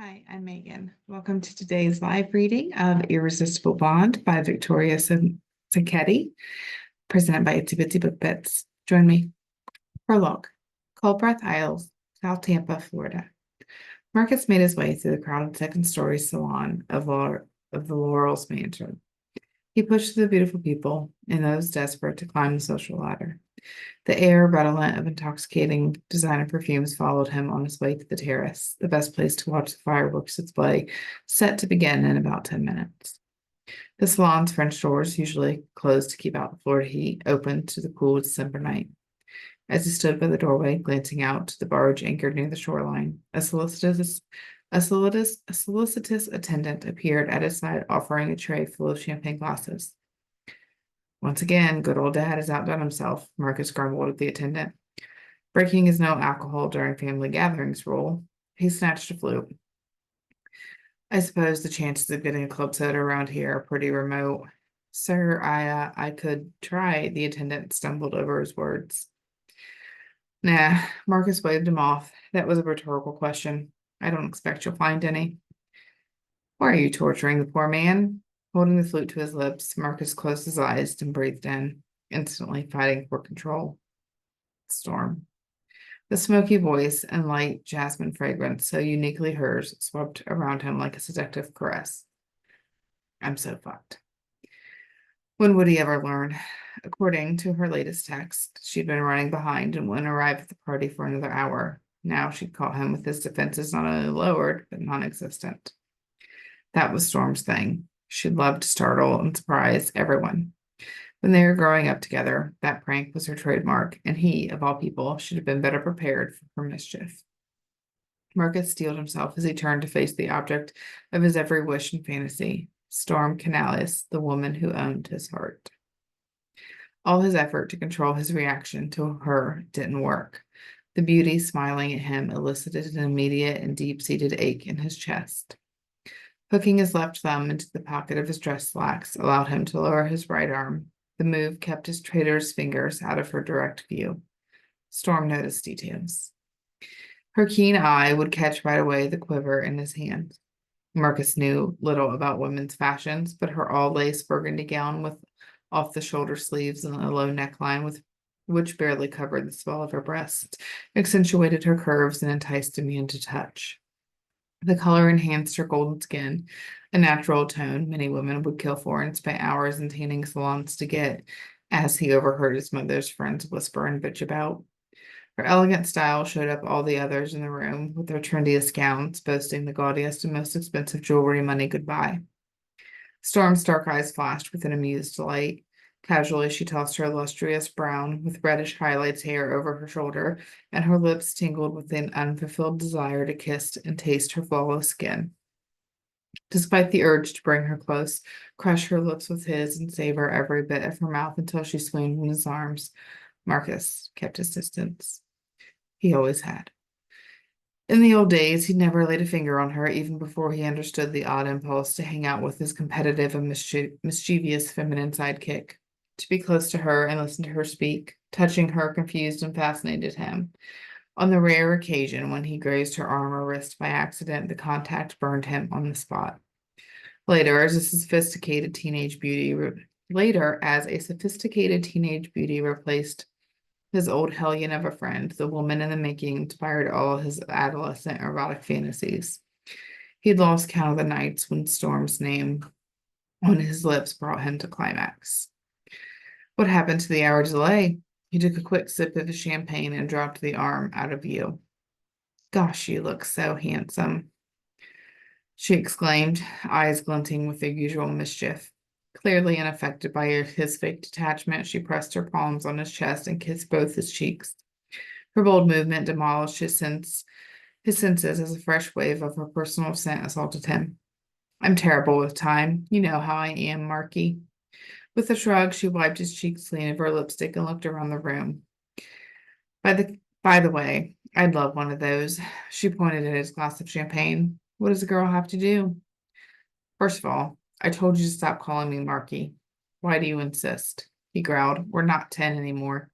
Hi, I'm Megan. Welcome to today's live reading of Irresistible Bond by Victoria Saccenti, presented by Itsy Bitsy Book Bits. Join me. Prologue. Culbreth Isles, South Tampa, Florida. Marcus made his way through the crowded second-story salon of the Laurel's mansion. He pushed through the beautiful people and those desperate to climb the social ladder. The air redolent of intoxicating designer perfumes followed him on his way to the terrace, the best place to watch the fireworks display, set to begin in about 10 minutes. The salon's French doors, usually closed to keep out the Florida heat, opened to the cool December night. As he stood by the doorway, glancing out to the barge anchored near the shoreline, a solicitous attendant appeared at his side, offering a tray full of champagne glasses. Once again, good old dad has outdone himself, Marcus grumbled at the attendant. Breaking his no alcohol during family gatherings rule, he snatched a flute. I suppose the chances of getting a club soda around here are pretty remote. Sir, I could try, the attendant stumbled over his words. Nah, Marcus waved him off. That was a rhetorical question. I don't expect you'll find any. Why are you torturing the poor man? Holding the flute to his lips, Marcus closed his eyes and breathed in, instantly fighting for control. Storm. The smoky voice and light jasmine fragrance, so uniquely hers, swept around him like a seductive caress. I'm so fucked. When would he ever learn? According to her latest text, she'd been running behind and wouldn't arrive at the party for another hour. Now she'd caught him with his defenses not only lowered, but non-existent. That was Storm's thing. She'd love to startle and surprise everyone. When they were growing up together, that prank was her trademark, and he, of all people, should have been better prepared for her mischief. Marcus steeled himself as he turned to face the object of his every wish and fantasy, Storm Canales, the woman who owned his heart. All his effort to control his reaction to her didn't work. The beauty smiling at him elicited an immediate and deep-seated ache in his chest. Hooking his left thumb into the pocket of his dress slacks allowed him to lower his right arm. The move kept his traitor's fingers out of her direct view. Storm noticed details. Her keen eye would catch right away the quiver in his hand. Marcus knew little about women's fashions, but her all-lace burgundy gown with off-the-shoulder sleeves and a low neckline which barely covered the swell of her breasts accentuated her curves and enticed him into touch. The color enhanced her golden skin, a natural tone many women would kill for and spend hours in tanning salons to get, as he overheard his mother's friends whisper and bitch about. Her elegant style showed up all the others in the room, with their trendiest gowns, boasting the gaudiest and most expensive jewelry money could buy. Storm's dark eyes flashed with an amused delight. Casually, she tossed her lustrous brown with reddish highlights hair over her shoulder, and her lips tingled with an unfulfilled desire to kiss and taste her flawless skin. Despite the urge to bring her close, crush her lips with his, and savor every bit of her mouth until she swooned in his arms, Marcus kept his distance. He always had. In the old days, he'd never laid a finger on her, even before he understood the odd impulse to hang out with his competitive and mischievous feminine sidekick. To be close to her and listen to her speak, touching her confused and fascinated him. On the rare occasion when he grazed her arm or wrist by accident, the contact burned him on the spot. Later, as a sophisticated teenage beauty replaced his old hellion of a friend, the woman in the making inspired all his adolescent erotic fantasies. He'd lost count of the nights when Storm's name on his lips brought him to climax. What happened to the hour delay? He took a quick sip of his champagne and dropped the arm out of view. Gosh, you look so handsome, she exclaimed, eyes glinting with their usual mischief. Clearly unaffected by his fake detachment, she pressed her palms on his chest and kissed both his cheeks. Her bold movement demolished his senses as a fresh wave of her personal scent assaulted him. I'm terrible with time. You know how I am, Marky. With a shrug, she wiped his cheeks clean of her lipstick and looked around the room. By the way, I'd love one of those. She pointed at his glass of champagne. What does a girl have to do? First of all, I told you to stop calling me Marky. Why do you insist? He growled. We're not 10 anymore.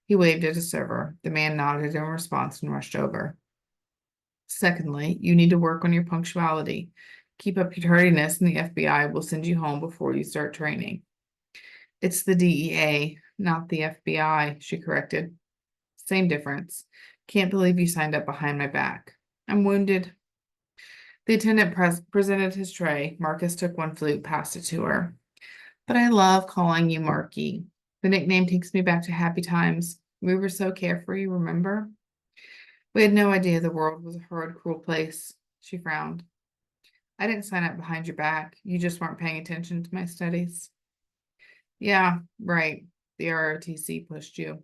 He waved at a server. The man nodded in response and rushed over. Secondly, you need to work on your punctuality. Keep up your tardiness and the FBI will send you home before you start training. It's the DEA, not the FBI, she corrected. Same difference. Can't believe you signed up behind my back. I'm wounded. The attendant presented his tray. Marcus took one flute, passed it to her. But I love calling you Marky. The nickname takes me back to happy times. We were so carefree, remember? We had no idea the world was a hard, cruel place. She frowned. I didn't sign up behind your back. You just weren't paying attention to my studies. Yeah, right. The ROTC pushed you.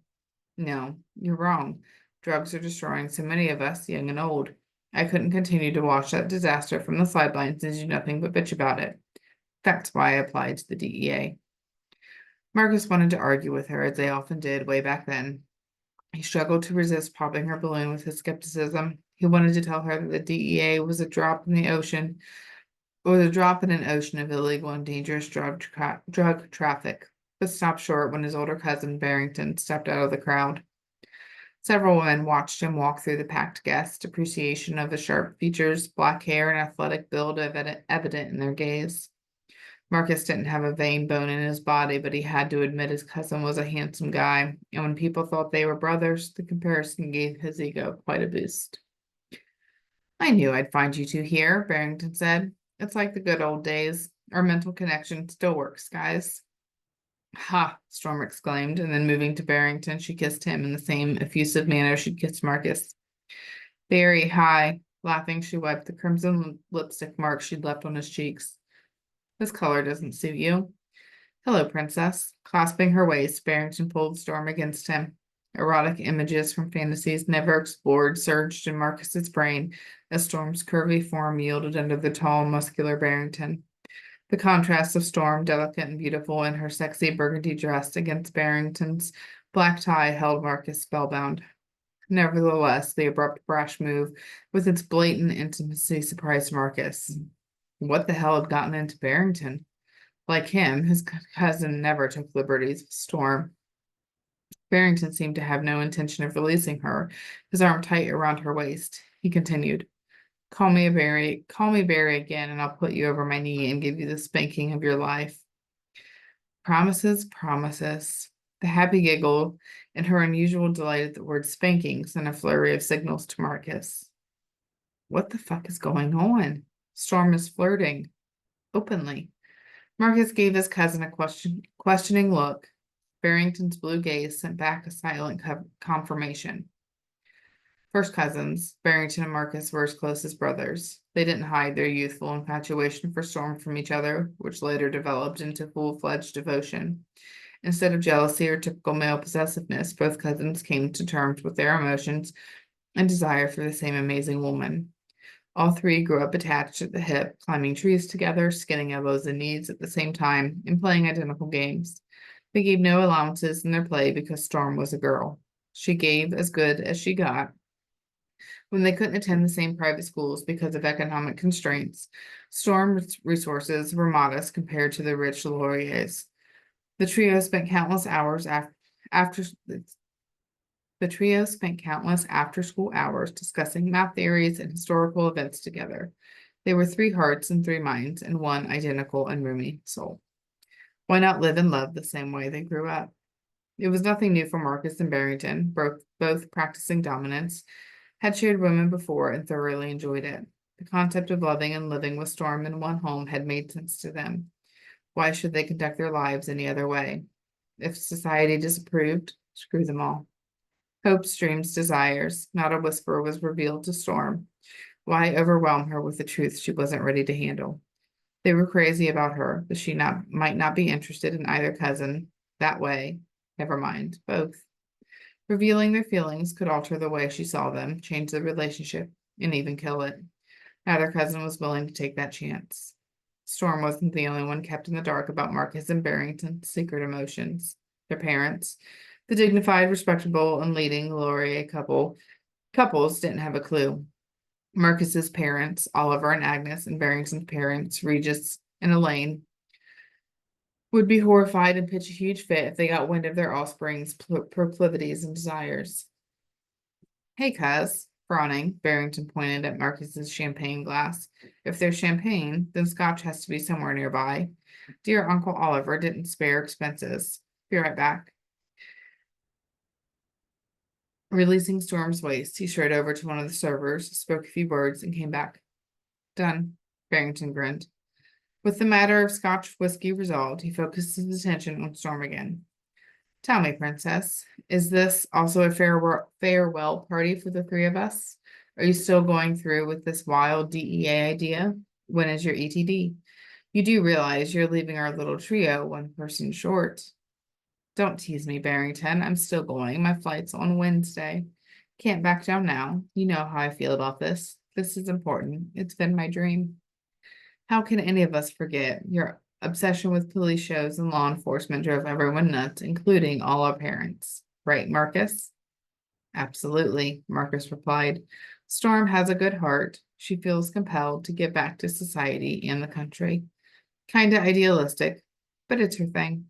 No, you're wrong. Drugs are destroying so many of us, young and old. I couldn't continue to watch that disaster from the sidelines and do nothing but bitch about it. That's why I applied to the DEA. Marcus wanted to argue with her, as they often did way back then. He struggled to resist popping her balloon with his skepticism. He wanted to tell her that the DEA was a drop in the ocean, or the drop in an ocean of illegal and dangerous drug traffic, but stopped short when his older cousin Barrington stepped out of the crowd. Several women watched him walk through the packed guests, appreciation of his sharp features, black hair, and athletic build evident in their gaze. Marcus didn't have a vein bone in his body, but he had to admit his cousin was a handsome guy, and when people thought they were brothers, the comparison gave his ego quite a boost. I knew I'd find you two here, Barrington said. It's like the good old days. Our mental connection still works, guys. Ha, Storm exclaimed, and then moving to Barrington, she kissed him in the same effusive manner she'd kissed Marcus. Very high. Laughing, she wiped the crimson lipstick marks she'd left on his cheeks. This color doesn't suit you. Hello, princess. Clasping her waist, Barrington pulled Storm against him. Erotic images from fantasies never explored surged in Marcus's brain as Storm's curvy form yielded under the tall, muscular Barrington. The contrast of Storm, delicate and beautiful in her sexy burgundy dress against Barrington's black tie held Marcus spellbound. Nevertheless, the abrupt, brash move with its blatant intimacy surprised Marcus. What the hell had gotten into Barrington? Like him, his cousin never took liberties with Storm. Barrington seemed to have no intention of releasing her, his arm tight around her waist. He continued, call me Barry again, and I'll put you over my knee and give you the spanking of your life. Promises, promises. The happy giggle and her unusual delight at the word spanking sent a flurry of signals to Marcus. What the fuck is going on? Storm is flirting. Openly. Marcus gave his cousin a questioning look. Barrington's blue gaze sent back a silent confirmation. First cousins, Barrington and Marcus were as close as brothers. They didn't hide their youthful infatuation for Storm from each other, which later developed into full-fledged devotion. Instead of jealousy or typical male possessiveness, both cousins came to terms with their emotions and desire for the same amazing woman. All three grew up attached at the hip, climbing trees together, skinning elbows and knees at the same time, and playing identical games. They gave no allowances in their play because Storm was a girl. She gave as good as she got. When they couldn't attend the same private schools because of economic constraints, Storm's resources were modest compared to the rich Lauriers. The trio spent countless hours after-school hours discussing math theories and historical events together. They were three hearts and three minds and one identical and roomy soul. Why not live and love the same way they grew up? It was nothing new for Marcus and Barrington, both practicing dominance, had shared women before and thoroughly enjoyed it. The concept of loving and living with Storm in one home had made sense to them. Why should they conduct their lives any other way? If society disapproved, screw them all. Hopes, dreams, desires, not a whisper was revealed to Storm. Why overwhelm her with the truth she wasn't ready to handle? They were crazy about her, but she might not be interested in either cousin. That way, never mind, both. Revealing their feelings could alter the way she saw them, change the relationship, and even kill it. Neither cousin was willing to take that chance. Storm wasn't the only one kept in the dark about Marcus and Barrington's secret emotions. Their parents, the dignified, respectable, and leading Laurier couples didn't have a clue. Marcus's parents, Oliver and Agnes, and Barrington's parents, Regis and Elaine, would be horrified and pitch a huge fit if they got wind of their offspring's proclivities and desires. Hey, cuz, Frowning, Barrington pointed at Marcus's champagne glass. If there's champagne, then scotch has to be somewhere nearby. Dear Uncle Oliver didn't spare expenses. Be right back. Releasing Storm's waist, he strode over to one of the servers, spoke a few words, and came back. Done, Barrington grinned. With the matter of Scotch whiskey resolved, he focused his attention on Storm again. Tell me, Princess, is this also a farewell party for the three of us? Are you still going through with this wild DEA idea? When is your ETD? You do realize you're leaving our little trio one person short. Don't tease me, Barrington. I'm still going. My flight's on Wednesday. Can't back down now. You know how I feel about this. This is important. It's been my dream. How can any of us forget? Your obsession with police shows and law enforcement drove everyone nuts, including all our parents. Right, Marcus? Absolutely, Marcus replied. Storm has a good heart. She feels compelled to give back to society and the country. Kinda idealistic, but it's her thing.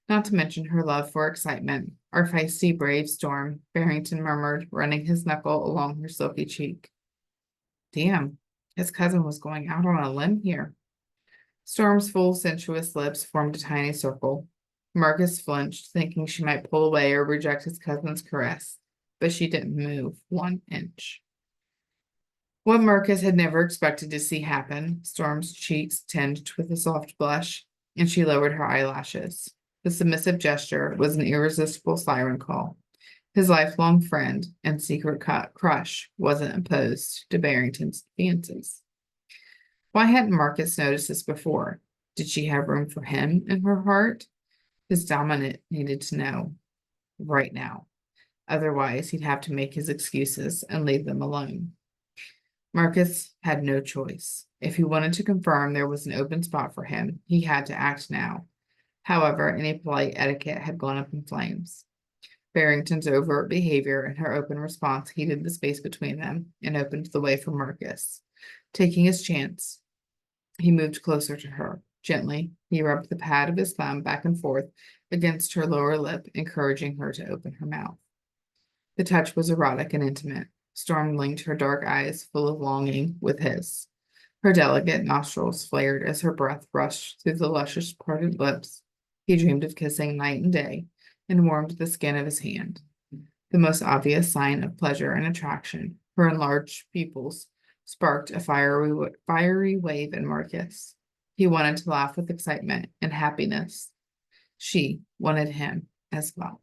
Not to mention her love for excitement. Our feisty, brave Storm, Barrington murmured, running his knuckle along her silky cheek. Damn, his cousin was going out on a limb here. Storm's full, sensuous lips formed a tiny circle. Marcus flinched, thinking she might pull away or reject his cousin's caress, but she didn't move 1 inch. What Marcus had never expected to see happen, Storm's cheeks tinged with a soft blush, and she lowered her eyelashes. The submissive gesture was an irresistible siren call. His lifelong friend and secret crush wasn't opposed to Barrington's advances. Why hadn't Marcus noticed this before? Did she have room for him in her heart? His dominant needed to know right now. Otherwise, he'd have to make his excuses and leave them alone. Marcus had no choice. If he wanted to confirm there was an open spot for him, he had to act now. However, any polite etiquette had gone up in flames. Barrington's overt behavior and her open response heated the space between them and opened the way for Marcus. Taking his chance, he moved closer to her. Gently, he rubbed the pad of his thumb back and forth against her lower lip, encouraging her to open her mouth. The touch was erotic and intimate. Storm linked her dark eyes full of longing with his. Her delicate nostrils flared as her breath rushed through the luscious parted lips. He dreamed of kissing night and day and warmed the skin of his hand. The most obvious sign of pleasure and attraction, her enlarged pupils sparked a fiery wave in Marcus. He wanted to laugh with excitement and happiness. She wanted him as well.